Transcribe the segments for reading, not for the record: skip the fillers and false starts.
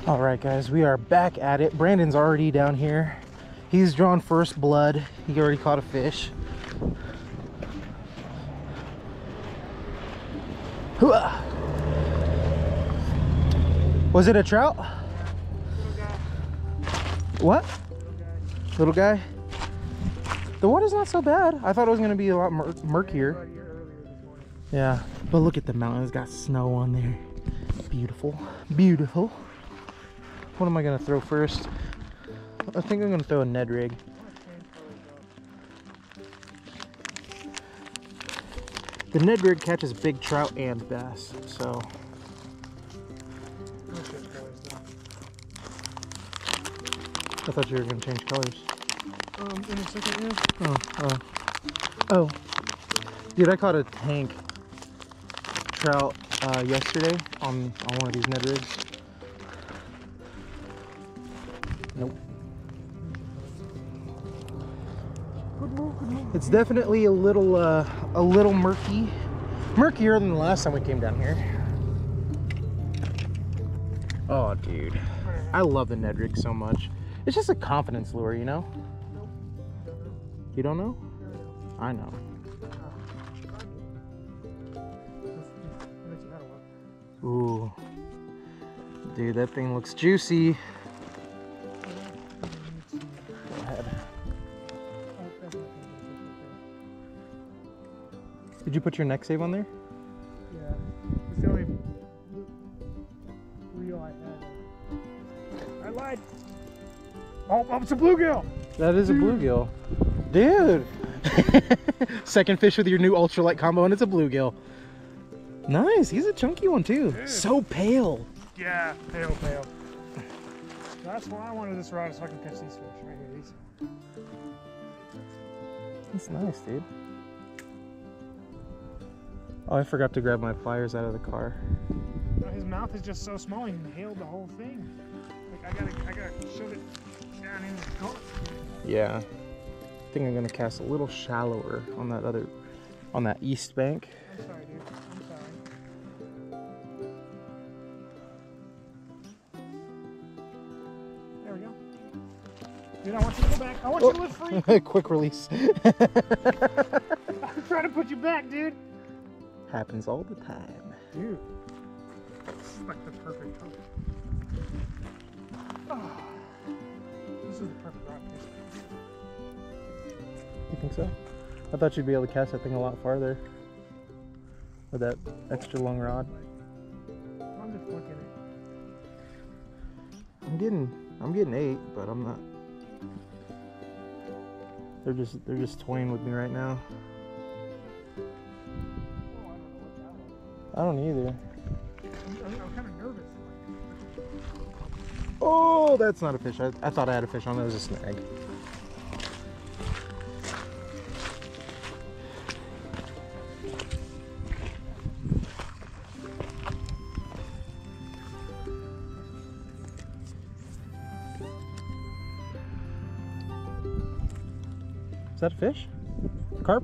All right, guys, we are back at it. Brandon's already down here. He's drawn first blood. He already caught a fish. Hooah. Was it a trout? What? Little guy? The water's not so bad. I thought it was going to be a lot murkier. Yeah, but look at the mountain. It's got snow on there. Beautiful. Beautiful. What am I going to throw first? I think I'm going to throw a Ned rig. The Ned rig catches big trout and bass, so. I thought you were going to change colors. In a second, yeah. Oh. Dude, I caught a tank trout yesterday on one of these Ned rigs. Nope. Good move. It's definitely a little murky. Murkier than the last time we came down here. Oh, dude. I love the Ned rig so much. It's just a confidence lure, you know? You don't know? I know. Ooh. Dude, that thing looks juicy. Go ahead. Did you put your neck save on there? Yeah. It's the only reel I had. I lied. Oh, it's a bluegill. That is a bluegill. Dude. Second fish with your new ultralight combo, and it's a bluegill. Nice. He's a chunky one too. Dude. So pale. Yeah, pale. That's why I wanted this rod, so I can catch these fish right here. These. That's nice, dude. Oh, I forgot to grab my pliers out of the car. His mouth is just so small, he inhaled the whole thing. Like I gotta shove it down in his gullet. Yeah. I think I'm gonna cast a little shallower on that east bank. I'm sorry, dude. I'm sorry. There we go. Dude, I want you to go back. I want you to live free. Quick release. I'm trying to put you back, dude. Happens all the time. Dude. This is like the perfect color. Oh, this is the perfect rock. You think so? I thought you'd be able to cast that thing a lot farther with that extra long rod. I'm just looking at it. I'm getting 8, but I'm not. They're just toying with me right now. Oh, I don't know what that was. I don't either. I'm kind of nervous. Oh, that's not a fish. I thought I had a fish on it. It was a snag. Is that a fish? Carp?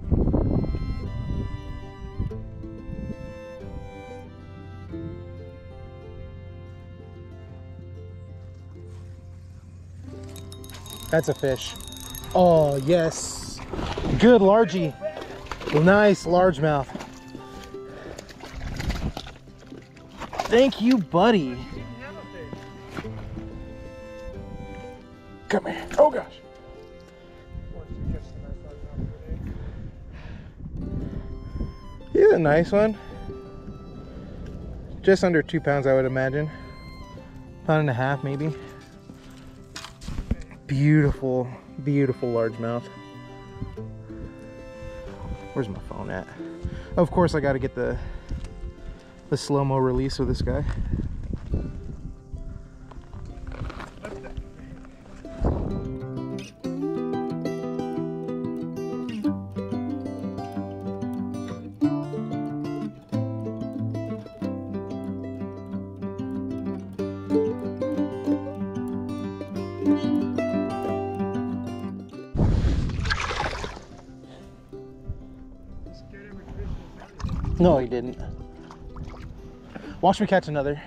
That's a fish. Oh, yes. Good largie. Nice largemouth. Thank you, buddy. Come here. Oh, gosh. He's a nice one. Just under 2 pounds, I would imagine. 1.5 pounds, maybe. Beautiful, beautiful largemouth. Where's my phone at? Of course, I got to get the slow-mo release with this guy. No, he didn't. Watch me catch another.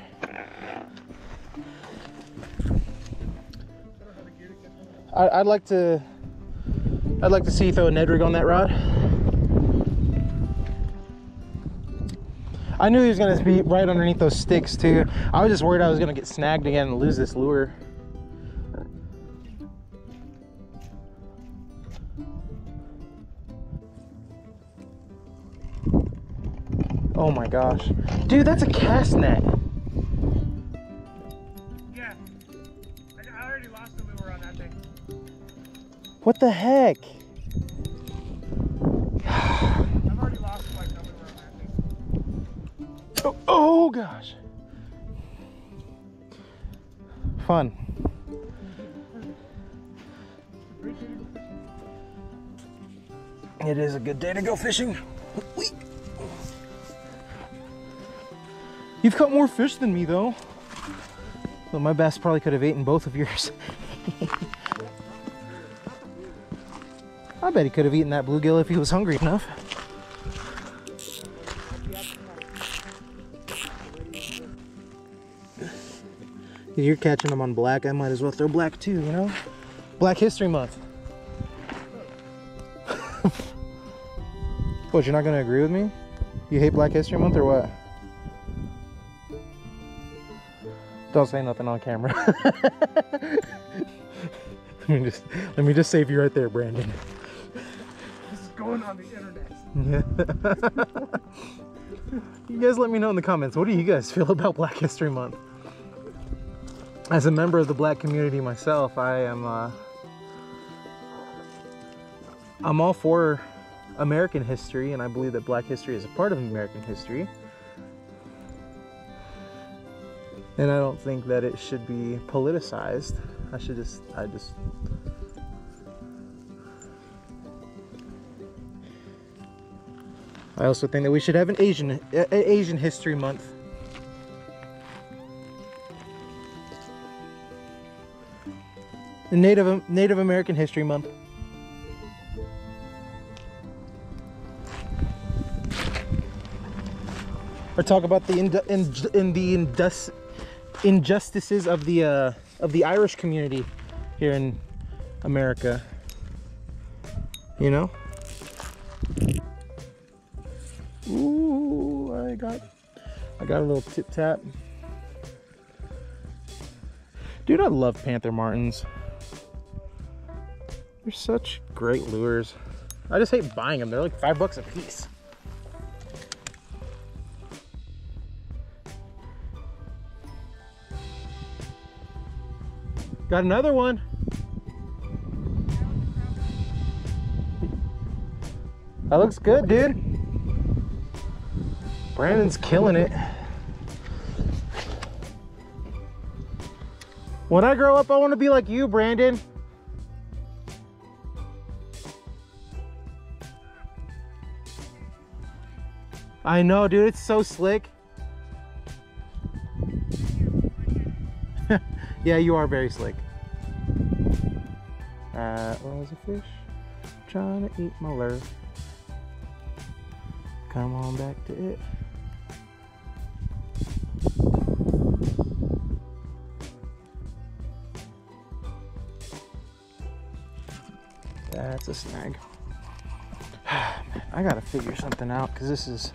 I'd like to see you throw a Ned rig on that rod. I knew he was gonna be right underneath those sticks too. I was just worried I was gonna get snagged again and lose this lure. Oh my gosh. Dude, that's a cast net. Yeah. I already lost the lure on that thing. What the heck? I've already lost like the lure on that thing. Oh gosh. Fun. It is a good day to go fishing. You've caught more fish than me though. Well, my bass probably could have eaten both of yours. I bet he could have eaten that bluegill if he was hungry enough. You're catching them on black. I might as well throw black too, you know? Black History Month. What, you're not gonna agree with me? You hate Black History Month or what? Don't say nothing on camera. let me just save you right there, Brandon. This is going on the internet. You guys let me know in the comments, what do you guys feel about Black History Month? As a member of the black community myself, I'm all for American history, and I believe that black history is a part of American history. And I don't think that it should be politicized. I also think that we should have an Asian History Month. A Native American History Month. Or talk about the injustices of the Irish community here in America. You know? Ooh, I got a little tip tap. Dude, I love Panther Martins. They're such great lures. I just hate buying them. They're like $5 a piece. Got another one. That looks good, dude. Brandon's killing it. When I grow up, I want to be like you, Brandon. I know, dude, it's so slick. Yeah, you are very slick. That was a fish trying to eat my lure. Come on back to it. That's a snag. I gotta figure something out because this is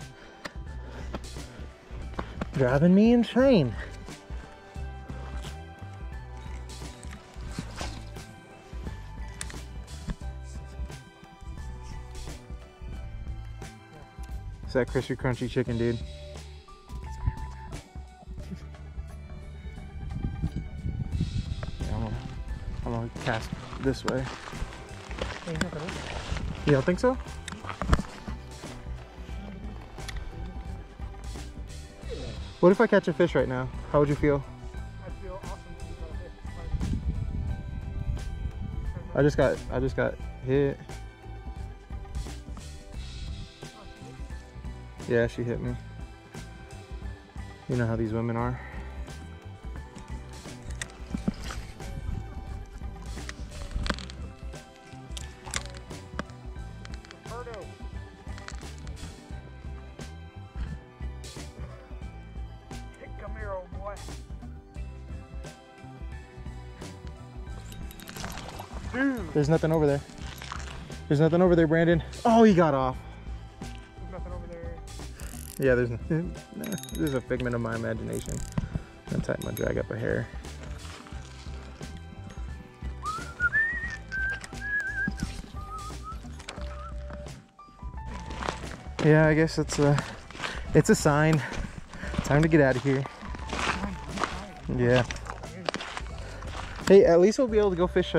driving me insane. It's that crispy crunchy chicken, dude. Yeah, I'm gonna cast this way. You don't think so? What if I catch a fish right now? How would you feel? I feel awesome. I just got hit. Yeah, she hit me. You know how these women are. Come here, old boy. There's nothing over there. There's nothing over there, Brandon. Oh, he got off. There's nothing over there. Yeah, there's a figment of my imagination. I'm gonna drag up a hair. Yeah, I guess it's a sign. Time to get out of here. Yeah. Hey, at least we'll be able to go fish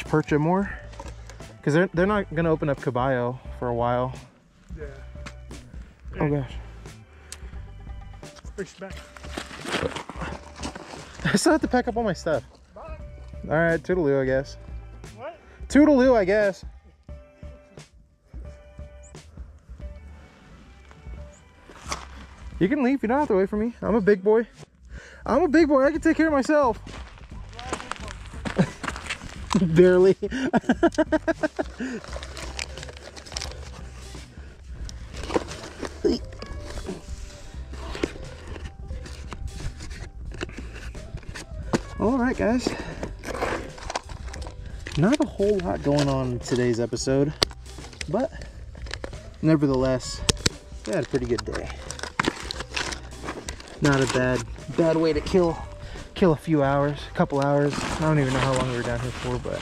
percha more, because they're not gonna open up Caballo for a while. Yeah. Oh gosh. Fish back. I still have to pack up all my stuff. Bye. All right, toodaloo, I guess. What? Toodaloo, I guess. You can leave. You don't have to wait for me. I'm a big boy. I'm a big boy. I can take care of myself. Barely. All right, guys. Not a whole lot going on in today's episode, but nevertheless, we had a pretty good day. Not a bad way to kill a few hours, a couple hours. I don't even know how long we were down here for, but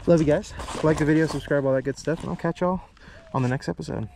love you guys. Like the video, subscribe, all that good stuff, and I'll catch y'all on the next episode.